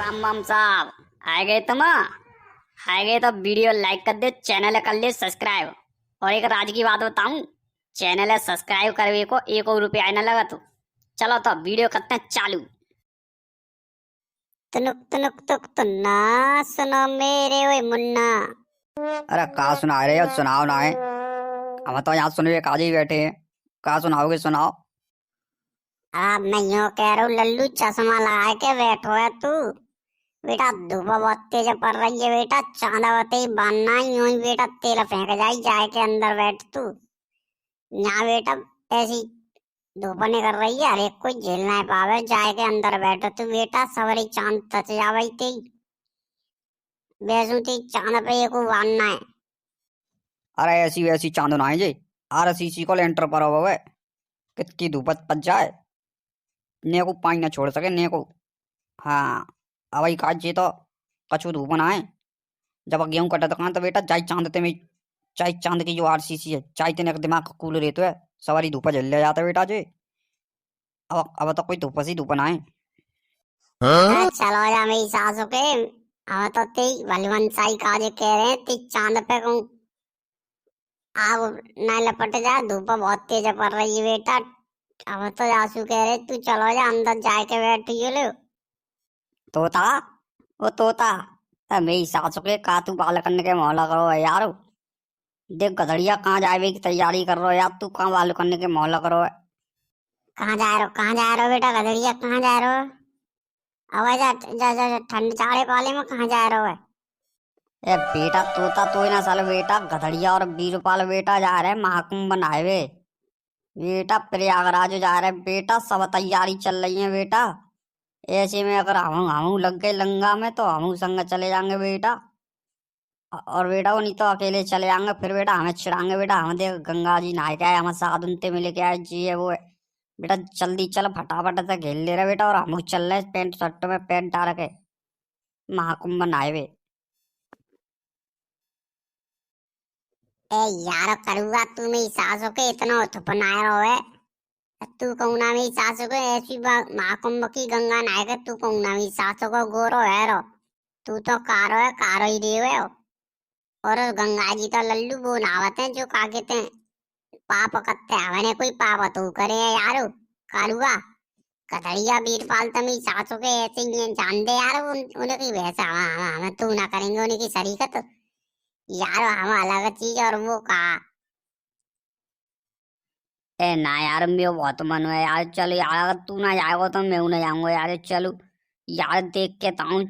राम राम साहब। आ गए तुम? आ गए तो वीडियो लाइक कर दे, चैनल कर ले सब्सक्राइब। और एक राज की बात बताऊं, चैनल सब्सक्राइब करवे को 1 रुपया आने लगा। तो चलो तो वीडियो करते हैं चालू। तुनुक तुनुक तुक तुन्ना सुनो मेरे ओए मुन्ना। अरे कहा सुना रहे हो? सुनाओ ना है। हम तो यहाँ सुनवे काजी ही बैठे हैं। कहा सुनाओगे? सुनाओ। अब मैं यूं कह रहा हूँ, लल्लू चश्मा लगा के बैठो है तू। बेटा धूप बहुत तेज पड़ रही है बेटा, चांद होते ही बनना यूं ही बेटा तेल फेंक जाए के अंदर बैठ तू। यहाँ बेटा ऐसी धूप निकल रही है, हर एक कोई झेल नहीं पावे, जाए के अंदर बैठो तू बेटा। सवरी चांद तच जावे ती बेसुती चांद पे एक बनना है। अरे ऐसी वैसी चांदो ना है जी। RCC को लेंटर पर हो गए कितनी धूपत पच जाए, ने को पानी ना छोड़ सके ने को। हाँ, अब ही काज जी तो कछु धूप ना है। जब गेहूं कटा दुकान तो बेटा जाई चांदते में, चाहे चांद की जो RCC है, चाहे तेने का दिमाग कूल रहते है, सवारी धूपा झल ले जाता है बेटा जी। अब तो कोई धूप सी धूप ना है। अरे चलो जा मेरी सासू के, हम तो ती भलवंसाई काज कह रहे हैं ती चांद पे कहूँ आग न लपट जा, धूप बहुत तेज पड़ रही है बेटा। हम तो जासू कह रहे तू चलो जा अंदर जाके बैठियो लो। तोता, वो तोता, मेरी सासू के का तू बाल करने के मोहल्ला करो है यार। देख गधड़िया कहाँ जाए की तैयारी कर रहा है यार, तू कहाँ बाल करने के मोहल्ला करो है। कहाँ जा रहे हो, कहाँ जा रहे हो बेटा गधड़िया, कहाँ जा रहे हो? आवाज जा जा जा ठंड चाड़े पाले में कहाँ जा रहे हो? ए बेटा तोता तो ही ना साले, बेटा गधड़िया और बीरपाल बेटा जा रहे हैं महाकुंभ बनाए हुए। बेटा प्रयागराज जा रहे हैं बेटा, सब तैयारी चल रही है बेटा। ऐसे में अगर हम लग गए लंगा में तो हम संग चले जाएंगे बेटा। और बेटा वो नहीं तो अकेले चले जाएंगे, फिर बेटा हमें छिड़ाएंगे बेटा। हम देख गंगा जी नहा के आए, हम साधु उनते मिले के आए जी है वो है। बेटा जल्दी चल, फटाफट से घेर ले रहे बेटा। और हम चल रहे पेंट शर्ट में पेंट डाल के महाकुंभ नहाए हुए। ए यार करूँगा तू मेरी सासू के इतना थपनाए रहो है। तू कहूँ ना मेरी सासू को ऐसी महाकुंभ की गंगा नहाए के, तू कहूँ ना मेरी सासू को गोरो है रो। तू तो कारो है, कारो ही रहे हो। और गंगा जी तो लल्लू वो नहावत है जो का कहते हैं पाप करते हवने, कोई पाप तो करे है यार कालुआ। कथड़िया वीरपाल तमी सासू के ऐसे ही हैं, जान दे यार उनकी वैसा हम तू ना करेंगे उनकी शरीकत यार, हम अलग चीज और वो कहा। ए ना यार, मेरा बहुत मन है यार। चलो यार, अगर तू ना जाएगा तो मैं नहीं जाऊंगा यार। चलो यार, देख के ताऊं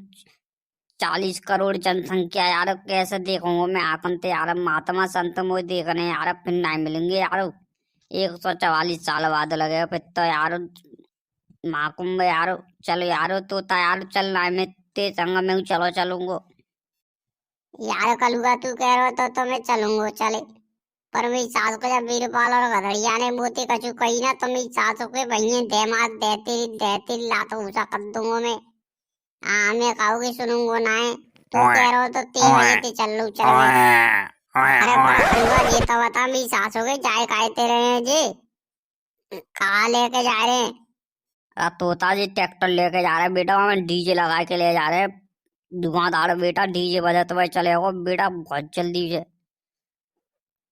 40 करोड़ जनसंख्या यार, कैसे देखूंगा मैं आकंते यार। महात्मा संत मोह देखने यार, फिर नहीं मिलेंगे यार। 144 साल बाद लगे फिर तो यार महाकुंभ यार। चलो यार तो यार चलना है, मैं ते संग में चलो चलूंगा। यार कलुआ तू कह रहा हो तो मैं चलूंगा चले। पर मेरी सास को जब वीरपाल और गधड़िया ने मोती कछु कही ना, तो मेरी सासू के भैया देमात देती लातो ऊंचा कर दूंगा मैं। हाँ मैं कहूँगी सुनूंगा ना है। तू कह रहा हो तो ते भैया ते चल लू चल मैं। अरे पर कलुआ ये तो बता मेरी सासू के जाए कहते रहे हैं जी, कहाँ लेके जा रहे हैं? तोता जी ट्रैक्टर लेके जा रहे हैं बेटा, वहां डीजे लगा के ले जा रहे हैं। धुआंधार बेटा, डीजे बजाते हुए चले हो बेटा बहुत जल्दी से।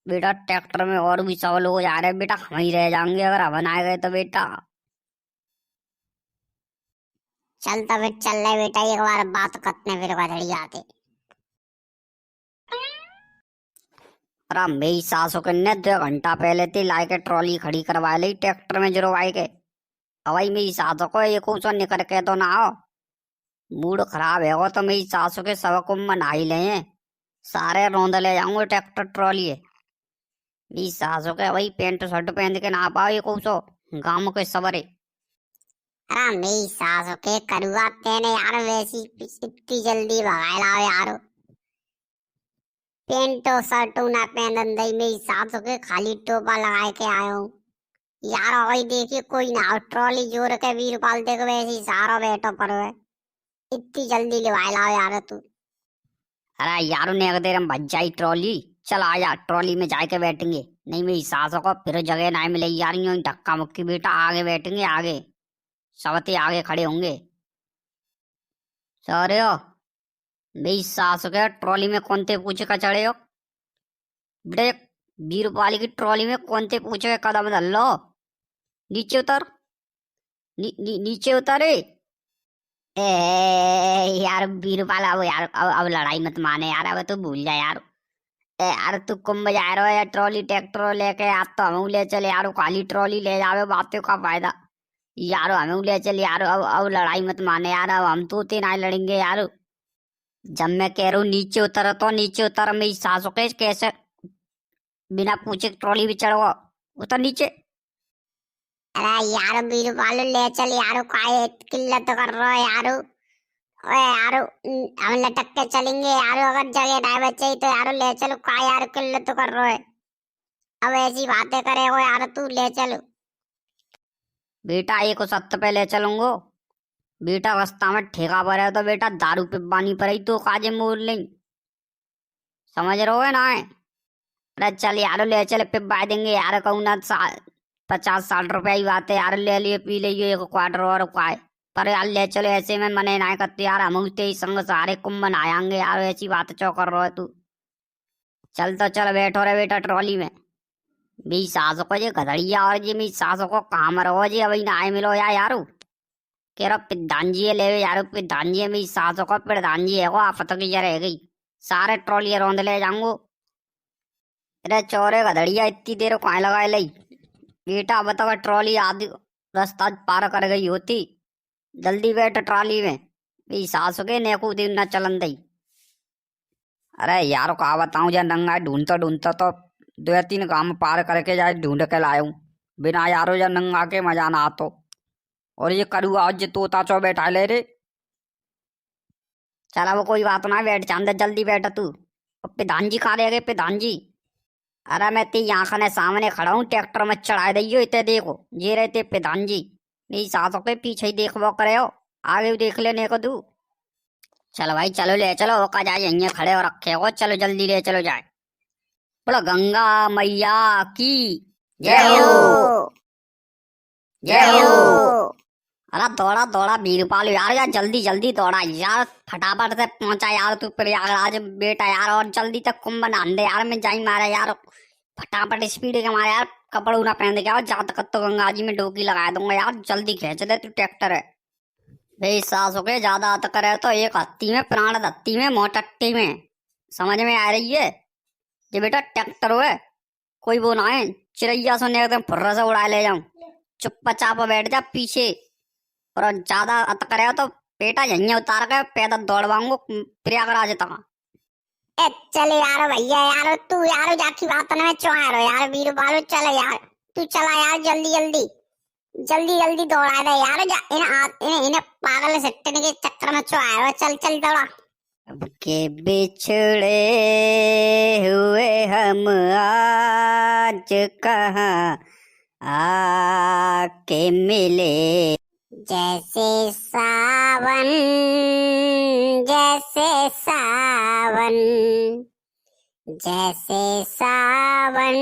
बेटा ट्रैक्टर में और भी सब लोग जा रहे हैं बेटा, हम ही रह जाएंगे अगर हम ना गए तो बेटा। चल तो फिर चल रहे बेटा, एक बार बात करते हैं फिर गधड़िया आते। अरे मेरी सासू के ने 2 घंटा पहले थी लाई के ट्रॉली खड़ी करवा ली ट्रैक्टर में जुड़वाई के। अवई मेरी सासू को एक सौ निकल के तो ना हो। मूड खराब है वो तो मेरी सासू के सब को मना ही ले सारे रौंद ले जाऊंगे ट्रैक्टर ट्रॉली है। मेरी सासू के वही पेंट शर्ट पहन के ना पाओ एक सौ गाँव के सबरे। अरे मेरी सास के करुआ तेने यार वैसी इतनी जल्दी भगाए लाओ यार। पेंटो शर्टो ना पहन दई, मेरी सास के खाली टोपा लगाए के आयो हूँ यार। वही देखिए कोई ना हो, ट्रॉली जोर के वीरपाल देखो वैसी सारा बैठो पर है। इतनी जल्दी लिवाए लाओ यार तू। अरे यार ने अगर देर हम भज जाई ट्रॉली, चल आजा ट्रॉली में जाके बैठेंगे। नहीं मेरी सासों को फिर जगह नहीं मिलेगी यार, यूं धक्का मुक्की बेटा आगे बैठेंगे आगे, सबते आगे खड़े होंगे। चारे हो मेरी सास के ट्रॉली में कौन थे पूछे का चढ़े हो बेटे। 20 रुपये की ट्रॉली में कौन थे पूछे का कदम धर लो। नीचे उतर। नीचे उतर। ए यार 20 रुपये अब यार अब लड़ाई मत माने यार। अब तो भूल जा यार। ए यार तू कुंभ जा रहा है यार ट्रॉली ट्रैक्टर लेके। आज तो हम ले चले यार खाली ट्रॉली ले जावे बातें का फायदा यार। हमें ले चल यार। अब लड़ाई मत माने यार। अब हम तो तीन आए लड़ेंगे यार। जब मैं कह रहा हूँ नीचे उतर तो नीचे उतर। मेरी सासों के कैसे बिना पूछे ट्रॉली भी चढ़ो। उतर नीचे। अरे यार बीरू पालो ले चल यारो काय किल्लत कर रहा है यारो। ओए यारो हम लटक के चलेंगे यारो। अगर जगह ना बचे तो यारो ले चलो काय यार किल्लत कर रहा है। अब ऐसी बातें करे हो यार तू ले चलो। बेटा एक सत्त पे ले चलूंगो। बेटा रास्ता में ठेका पर है तो बेटा दारू पे बानी पर ही तो काजे मोड़ लें। समझ रहे हो ना। अरे चल यार ले चल पिब्बा देंगे यार। कहूँ ना 50-60 रुपया ही बात है यार। ले लिए पी लिए एक क्वार्टर और काय पर यार ले चलो। ऐसे में मने ना करते यार। हम ही संग सारे कुंभन आएंगे यार। ऐसी बात चौ कर रहा है तू। चल तो चल बैठो रे बेटा ट्रॉली में। मेरी सासों को ये गधड़िया और जी मेरी सासों को काम रहो जी। अभी ना आए मिलो यारो। कह रहा प्रधान जी ले यारो। प्रधान जी मेरी सासों को प्रधान जी है वो आफत की रह गई। सारे ट्रॉली रौंद ले जाऊंगो। अरे चौरे गधड़िया इतनी देर कहाँ लगाए लई। बेटा बताओ ट्रॉली आधी रास्ता पार कर गई होती। जल्दी बैठ ट्रॉली में। मेरी सासों के नेकू दिन न चलन दई। अरे यार का बताऊं जा नंगा ढूंढता तो 2-3 काम पार करके जाए ढूंढ के लाऊं। बिना यारो जा नंगा के मजा ना आतो। और ये करूँ आज जे तोता चौ बैठा ले रे। चला वो कोई बात ना बैठ चांद जल्दी बैठ तू। अब प्रधान जी कहाँ रह गए प्रधान जी। अरे मैं ते यहाँ ने सामने खड़ा हूँ ट्रैक्टर में चढ़ा दियो इतने देखो ये रहते प्रधान जी। मेरी सासों के पीछे ही देख वो करे हो। आगे भी देख लेने को तू। चलो भाई चलो ले चलो ओका जाए यहीं खड़े हो रखे हो। चलो जल्दी ले चलो जाए। बोलो गंगा मैया की जय हो जय हो। अरे दौड़ा दौड़ा वीरपाल यार। यार जल्दी जल्दी दौड़ा यार। फटाफट से पहुंचा यार तू प्रयागराज बेटा यार। और जल्दी तक कुंभ नहा दे यार। मैं जाई मारा यार। फटाफट स्पीड के मारे यार। कपड़ू ना पहन के आओ जा तक तो गंगा जी में डोकी लगा दूंगा यार। जल्दी खींच दे तू ट्रैक्टर है। भाई सासों के ज्यादा अत करे तो एक हत्ती में प्राण दत्ती में मोटट्टी में। समझ में आ रही है। ये बेटा ट्रैक्टर है कोई वो ना है चिड़ैया सुनने एकदम फुर्र से उड़ा ले जाऊं। चुपचाप बैठ जा पीछे। और ज्यादा अत करे तो बेटा यहीं उतार के पैदल दौड़वाऊंगा प्रयागराज तक। ए चल यार भैया यार तू यार जाकी बात ना चुआ रहो यार बीरू पालो चल यार। तू चला यार जल्दी जल्दी जल्दी जल्दी दौड़ा दे यार। इन्हें पागल सट्टे के चक्कर में चुआ रहो। चल चल दौड़ा। अब के बिछड़े हुए हम आज कहाँ आके मिले। जैसे सावन जैसे सावन जैसे सावन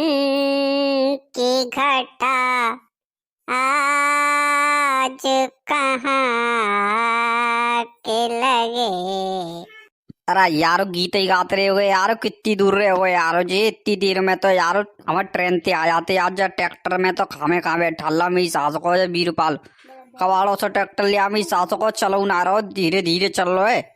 की घटा आज कहाँ के लगे। अरे यार गीत ही गाते रहे हो यार। कितनी दूर रहे हो यार जी। इतनी देर में तो यार हमारे ट्रेन से आ जाते आज जा ट्रैक्टर में तो खामे कहाँ बैठा ला। मेरी सास को वीरपाल कवाड़ों से ट्रैक्टर लिया। मेरी सास को चलो ना रहो धीरे धीरे चल रहे है।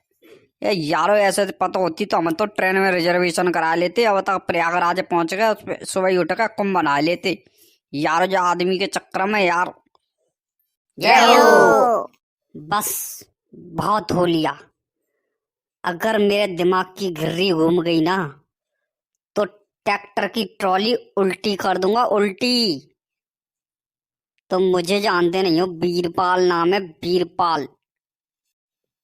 ये यारो ऐसे पता होती तो हम तो ट्रेन में रिजर्वेशन करा लेते। अब तक प्रयागराज पहुंच गए उस पे सुबह ही उठ कर कुंभ बना लेते यार। जो आदमी के चक्कर में यार। जय हो। बस बहुत हो लिया। अगर मेरे दिमाग की घिर्री घूम गई ना तो ट्रैक्टर की ट्रॉली उल्टी कर दूंगा उल्टी। तुम मुझे जानते नहीं हो वीरपाल नाम है वीरपाल।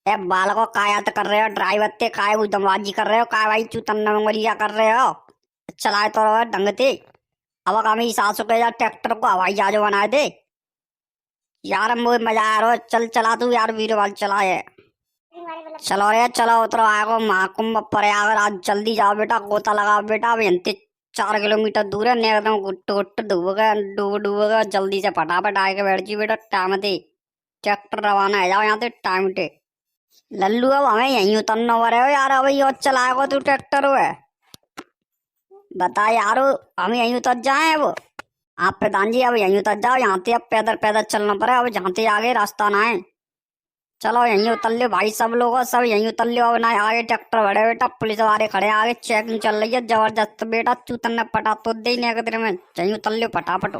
ए बालको कायत कर रहे हो ड्राइवर ते काय दमबाजी कर रहे हो काय भाई चूतन मंगलिया कर रहे हो। चलाए तो रहो ढंग से। अब हमें सासू के यार ट्रैक्टर को हवाई जहाज बनाए दे यार। मुझे मजा आ रहा है। चल चला तू यार वीरपाल चलाए। चलो रे चलो उतरो आगो महाकुंभ प्रयागराज। जल्दी जाओ बेटा गोता लगाओ बेटा। अब यहाँ 4 किलोमीटर दूर है। एकदम गुट्ट गुट्ट डूबेगा डूब डूबेगा। जल्दी से फटाफट आके बैठ जी बेटा टाइम दे। ट्रैक्टर रवाना है जाओ यहाँ से टाइम पे। लल्लू अब हमें यहीं उतरना हो रहे हो यार, अब और चलाएगा तू ट्रैक्टर है? बता यार, हम यहीं उतर जाए अब? आप प्रधान जी अब यहीं उतर जाओ, यहाँ से अब पैदल पैदल चलना पड़े, अब जहाँ से आगे रास्ता ना है। चलो यहीं उतर लो भाई, सब लोग सब यहीं उतर लो, अब ना आगे ट्रैक्टर बड़े बेटा, पुलिस वाले खड़े आगे, चेकिंग चल रही है जबरदस्त बेटा, तू तन्ने पटा तो दे नहीं में, यहीं उतर लो फटाफट।